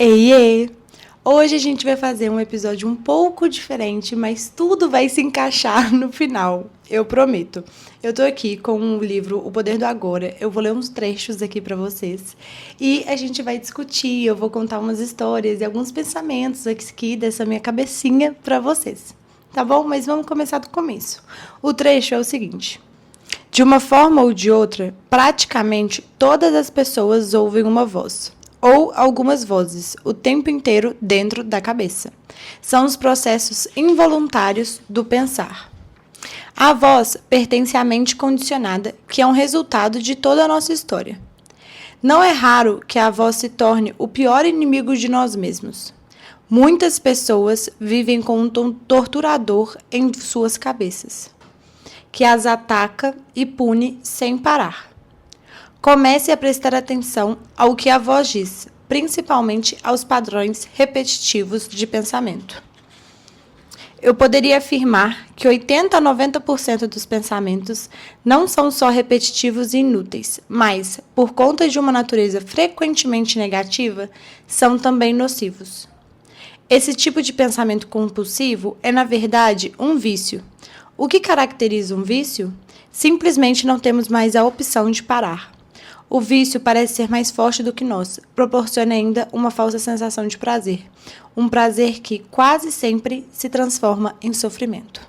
Ei, ei! Hoje a gente vai fazer um episódio um pouco diferente, mas tudo vai se encaixar no final, eu prometo. Eu tô aqui com o livro O Poder do Agora, eu vou ler uns trechos aqui pra vocês e a gente vai discutir, eu vou contar umas histórias e alguns pensamentos aqui dessa minha cabecinha pra vocês, tá bom? Mas vamos começar do começo. O trecho é o seguinte: de uma forma ou de outra, praticamente todas as pessoas ouvem uma voz ou algumas vozes o tempo inteiro dentro da cabeça. São os processos involuntários do pensar. A voz pertence à mente condicionada, que é um resultado de toda a nossa história. Não é raro que a voz se torne o pior inimigo de nós mesmos. Muitas pessoas vivem com um torturador em suas cabeças, que as ataca e pune sem parar. Comece a prestar atenção ao que a voz diz, principalmente aos padrões repetitivos de pensamento. Eu poderia afirmar que 80 a 90% dos pensamentos não são só repetitivos e inúteis, mas, por conta de uma natureza frequentemente negativa, são também nocivos. Esse tipo de pensamento compulsivo é, na verdade, um vício. O que caracteriza um vício? Simplesmente não temos mais a opção de parar. O vício parece ser mais forte do que nós, proporciona ainda uma falsa sensação de prazer. Um prazer que quase sempre se transforma em sofrimento.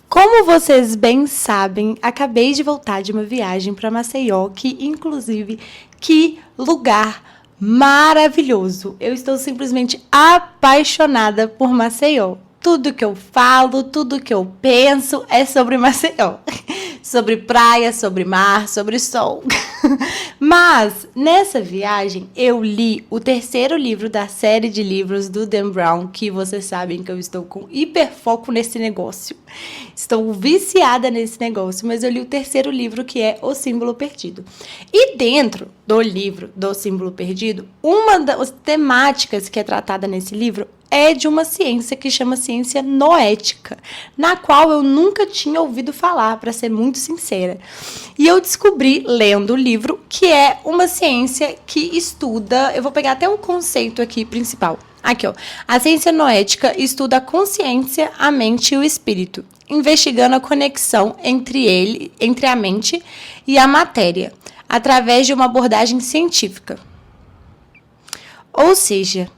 Como vocês bem sabem, acabei de voltar de uma viagem para Maceió, que lugar maravilhoso. Eu estou simplesmente apaixonada por Maceió. Tudo que eu falo, tudo que eu penso é sobre Maceió. Sobre praia, sobre mar, sobre sol. Mas, nessa viagem, eu li o terceiro livro da série de livros do Dan Brown, que vocês sabem que eu estou com hiperfoco nesse negócio. Estou viciada nesse negócio, mas eu li o terceiro livro, que é O Símbolo Perdido. E dentro do livro do Símbolo Perdido, uma das temáticas que é tratada nesse livro é de uma ciência que chama ciência noética, na qual eu nunca tinha ouvido falar, para ser muito sincera. E eu descobri, lendo o livro, que é uma ciência que estuda, eu vou pegar até um conceito aqui principal. Aqui, ó. A ciência noética estuda a consciência, a mente e o espírito, investigando a conexão entre a mente e a matéria, através de uma abordagem científica. Ou seja,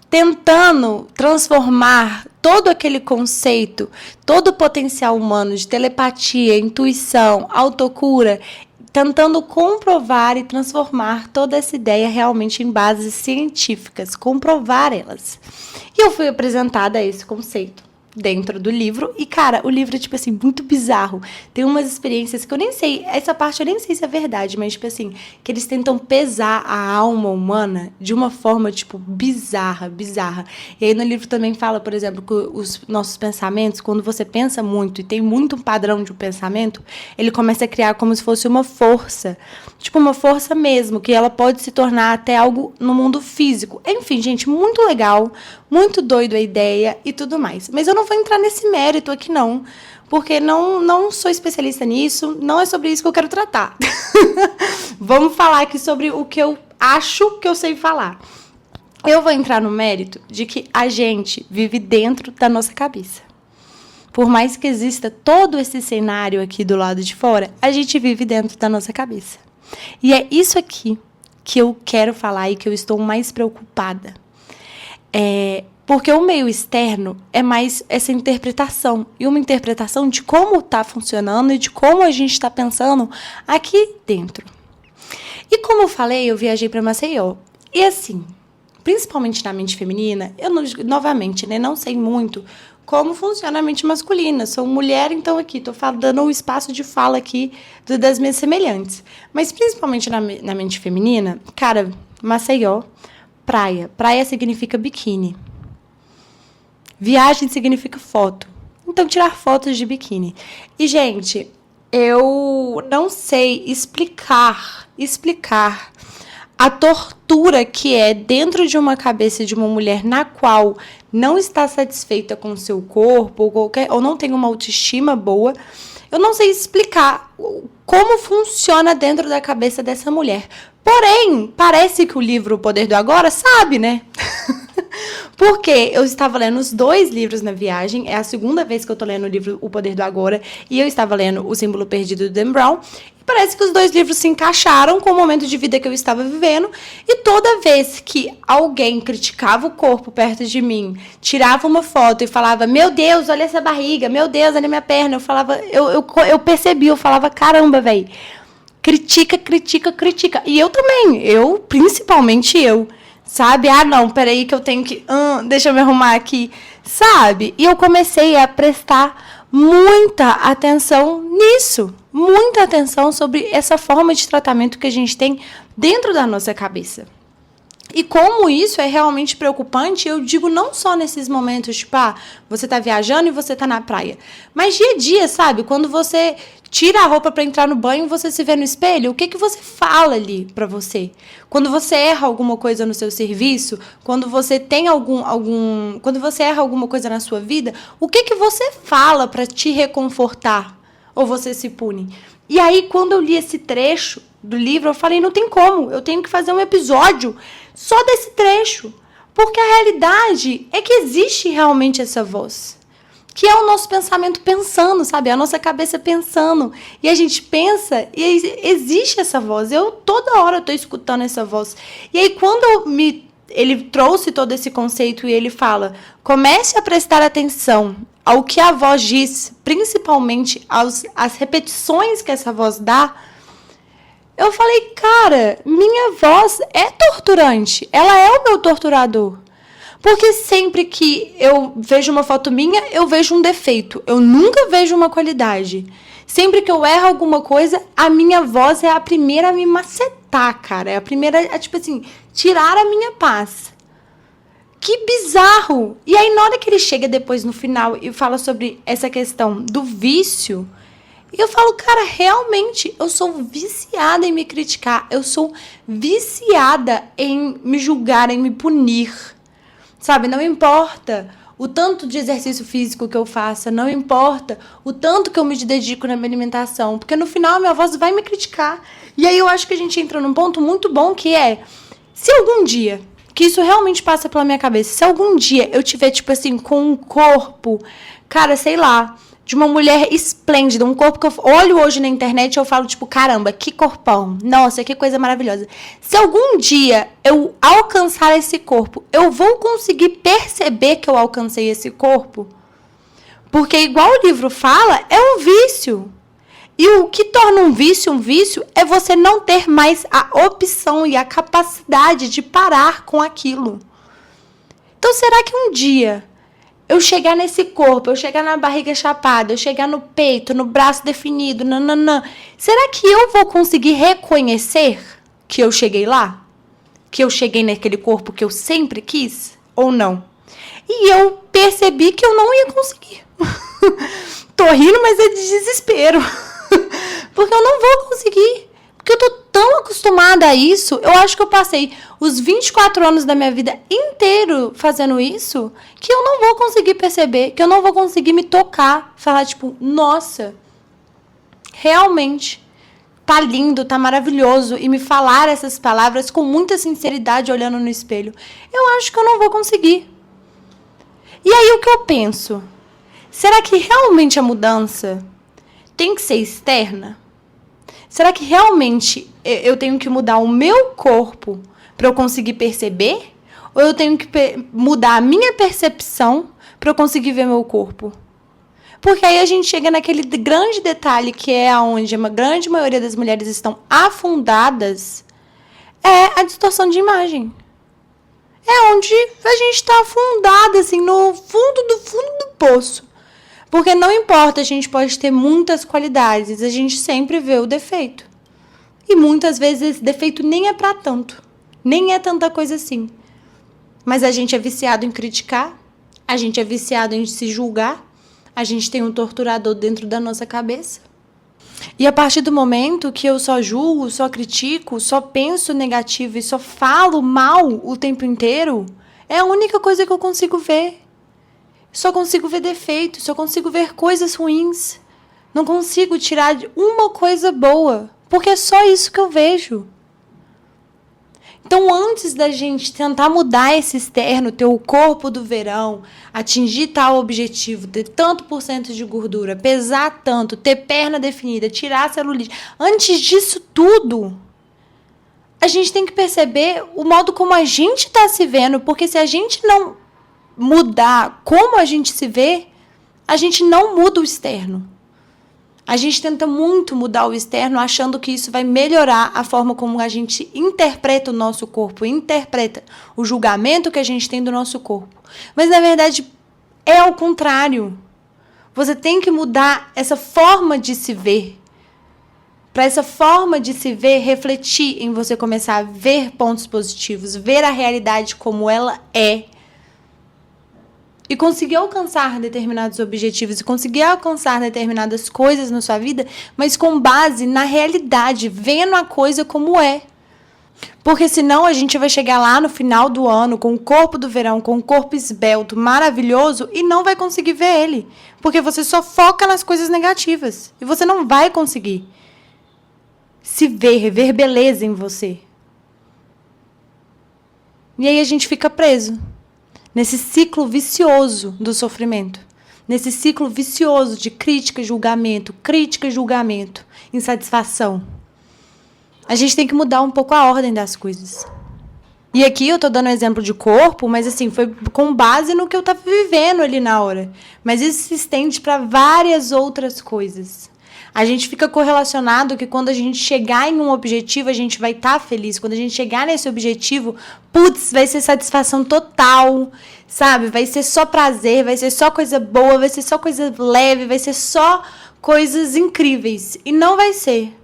tentando transformar todo aquele conceito, todo o potencial humano de telepatia, intuição, autocura, tentando comprovar e transformar toda essa ideia realmente em bases científicas, comprovar elas. E eu fui apresentada a esse conceito dentro do livro, e cara, o livro é tipo assim, muito bizarro, tem umas experiências que eu nem sei, essa parte eu nem sei se é verdade, mas tipo assim, que eles tentam pesar a alma humana de uma forma tipo bizarra, e aí no livro também fala, por exemplo, que os nossos pensamentos, quando você pensa muito e tem muito um padrão de um pensamento, ele começa a criar como se fosse uma força, tipo uma força mesmo, que ela pode se tornar até algo no mundo físico. Enfim, gente, muito legal, muito doido a ideia e tudo mais. Mas eu não vou entrar nesse mérito aqui não, porque não sou especialista nisso, não é sobre isso que eu quero tratar. Vamos falar aqui sobre o que eu acho que eu sei falar. Eu vou entrar no mérito de que a gente vive dentro da nossa cabeça. Por mais que exista todo esse cenário aqui do lado de fora, a gente vive dentro da nossa cabeça. E é isso aqui que eu quero falar e que eu estou mais preocupada. Porque o meio externo é mais essa interpretação. E uma interpretação de como está funcionando e de como a gente está pensando aqui dentro. E como eu falei, eu viajei para Maceió. E assim, principalmente na mente feminina, eu novamente, né, não sei muito como funciona a mente masculina. Sou mulher, então aqui estou dando um espaço de fala aqui das minhas semelhantes. Mas principalmente na mente feminina, cara, Maceió, praia. Praia significa biquíni. Viagem significa foto. Então, tirar fotos de biquíni. E, gente, eu não sei explicar a tortura que é dentro de uma cabeça de uma mulher na qual não está satisfeita com o seu corpo ou não tem uma autoestima boa. Eu não sei explicar como funciona dentro da cabeça dessa mulher. Porém, parece que o livro O Poder do Agora sabe, né? Porque eu estava lendo os 2 livros na viagem, é a segunda vez que eu tô lendo o livro O Poder do Agora, e eu estava lendo O Símbolo Perdido do Dan Brown, e parece que os 2 livros se encaixaram com o momento de vida que eu estava vivendo, e toda vez que alguém criticava o corpo perto de mim, tirava uma foto e falava, meu Deus, olha essa barriga, meu Deus, olha minha perna, eu falava, eu percebi, eu falava, caramba, velho, critica, critica, critica, e eu também, principalmente eu, sabe? Ah, não, peraí que eu tenho que... deixa eu me arrumar aqui, sabe? E eu comecei a prestar muita atenção nisso. Muita atenção sobre essa forma de tratamento que a gente tem dentro da nossa cabeça. E como isso é realmente preocupante, eu digo não só nesses momentos, tipo, você tá viajando e você tá na praia. Mas dia a dia, sabe? Quando você tira a roupa para entrar no banho, você se vê no espelho, o que que você fala ali para você? Quando você erra alguma coisa no seu serviço, quando você tem quando você erra alguma coisa na sua vida, o que que você fala para te reconfortar? Ou você se pune? E aí, quando eu li esse trecho do livro, eu falei, não tem como, eu tenho que fazer um episódio só desse trecho. Porque a realidade é que existe realmente essa voz. Que é o nosso pensamento pensando, sabe? A nossa cabeça pensando. E a gente pensa e existe essa voz. Toda hora estou escutando essa voz. E aí, quando ele trouxe todo esse conceito e ele fala, comece a prestar atenção ao que a voz diz, principalmente às repetições que essa voz dá, eu falei, cara, minha voz é torturante. Ela é o meu torturador. Porque sempre que eu vejo uma foto minha, eu vejo um defeito. Eu nunca vejo uma qualidade. Sempre que eu erro alguma coisa, a minha voz é a primeira a me macetar, cara. É a primeira tipo assim, tirar a minha paz. Que bizarro! E aí, na hora que ele chega depois no final e fala sobre essa questão do vício, eu falo, cara, realmente, eu sou viciada em me criticar. Eu sou viciada em me julgar, em me punir. Sabe, não importa o tanto de exercício físico que eu faça, não importa o tanto que eu me dedico na minha alimentação, porque no final a minha voz vai me criticar. E aí eu acho que a gente entra num ponto muito bom que é, se algum dia, que isso realmente passa pela minha cabeça, se algum dia eu tiver, tipo assim, com um corpo, cara, sei lá, de uma mulher esplêndida, um corpo que eu olho hoje na internet e eu falo, tipo, caramba, que corpão, nossa, que coisa maravilhosa. Se algum dia eu alcançar esse corpo, eu vou conseguir perceber que eu alcancei esse corpo? Porque, igual o livro fala, é um vício. E o que torna um vício é você não ter mais a opção e a capacidade de parar com aquilo. Então, será que um dia eu chegar nesse corpo, eu chegar na barriga chapada, eu chegar no peito, no braço definido, será que eu vou conseguir reconhecer que eu cheguei lá? Que eu cheguei naquele corpo que eu sempre quis? Ou não? E eu percebi que eu não ia conseguir. Tô rindo, mas é de desespero. Porque eu não vou conseguir. Porque eu tô tão acostumada a isso. Eu acho que eu passei os 24 anos da minha vida inteiro fazendo isso, que eu não vou conseguir perceber, que eu não vou conseguir me tocar, falar tipo, nossa, realmente tá lindo, tá maravilhoso, e me falar essas palavras com muita sinceridade olhando no espelho. Eu acho que eu não vou conseguir. E aí o que eu penso? Será que realmente a mudança tem que ser externa? Será que realmente eu tenho que mudar o meu corpo para eu conseguir perceber? Ou eu tenho que mudar a minha percepção para eu conseguir ver meu corpo? Porque aí a gente chega naquele grande detalhe que é onde a grande maioria das mulheres estão afundadas, é a distorção de imagem. É onde a gente está afundada, assim, no fundo do poço. Porque não importa, a gente pode ter muitas qualidades, a gente sempre vê o defeito. E muitas vezes esse defeito nem é pra tanto, nem é tanta coisa assim. Mas a gente é viciado em criticar, a gente é viciado em se julgar, a gente tem um torturador dentro da nossa cabeça. E a partir do momento que eu só julgo, só critico, só penso negativo e só falo mal o tempo inteiro, é a única coisa que eu consigo ver. Só consigo ver defeitos, só consigo ver coisas ruins. Não consigo tirar uma coisa boa, porque é só isso que eu vejo. Então, antes da gente tentar mudar esse externo, ter o corpo do verão, atingir tal objetivo, ter tanto por cento de gordura, pesar tanto, ter perna definida, tirar a celulite, antes disso tudo, a gente tem que perceber o modo como a gente está se vendo, porque se a gente não mudar como a gente se vê, a gente não muda o externo. A gente tenta muito mudar o externo, achando que isso vai melhorar a forma como a gente interpreta o nosso corpo, interpreta o julgamento que a gente tem do nosso corpo. Mas, na verdade, é ao contrário. Você tem que mudar essa forma de se ver. Para essa forma de se ver refletir em você começar a ver pontos positivos, ver a realidade como ela é. E conseguir alcançar determinados objetivos e conseguir alcançar determinadas coisas na sua vida, mas com base na realidade, vendo a coisa como é. Porque senão a gente vai chegar lá no final do ano com o corpo do verão, com o corpo esbelto, maravilhoso, e não vai conseguir ver ele. Porque você só foca nas coisas negativas. E você não vai conseguir se ver, ver beleza em você. E aí a gente fica preso nesse ciclo vicioso do sofrimento. Nesse ciclo vicioso de crítica, julgamento, insatisfação. A gente tem que mudar um pouco a ordem das coisas. E aqui eu tô dando um exemplo de corpo, mas assim, foi com base no que eu tava vivendo ali na hora. Mas isso se estende para várias outras coisas. A gente fica correlacionado que quando a gente chegar em um objetivo, a gente vai estar feliz. Quando a gente chegar nesse objetivo, putz, vai ser satisfação total, sabe? Vai ser só prazer, vai ser só coisa boa, vai ser só coisa leve, vai ser só coisas incríveis. E não vai ser.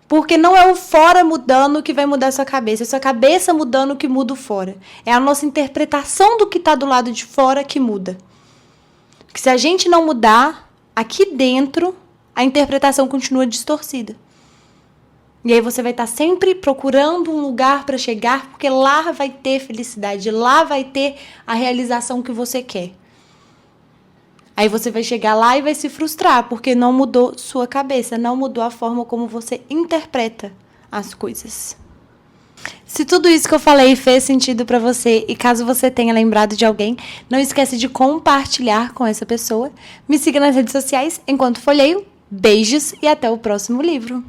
Porque não é o fora mudando que vai mudar a sua cabeça. É a sua cabeça mudando que muda o fora. É a nossa interpretação do que está do lado de fora que muda. Porque se a gente não mudar, aqui dentro, a interpretação continua distorcida. E aí você vai estar sempre procurando um lugar para chegar, porque lá vai ter felicidade, lá vai ter a realização que você quer. Aí você vai chegar lá e vai se frustrar, porque não mudou sua cabeça, não mudou a forma como você interpreta as coisas. Se tudo isso que eu falei fez sentido para você e caso você tenha lembrado de alguém, não esquece de compartilhar com essa pessoa. Me siga nas redes sociais enquanto folheio. Beijos e até o próximo livro.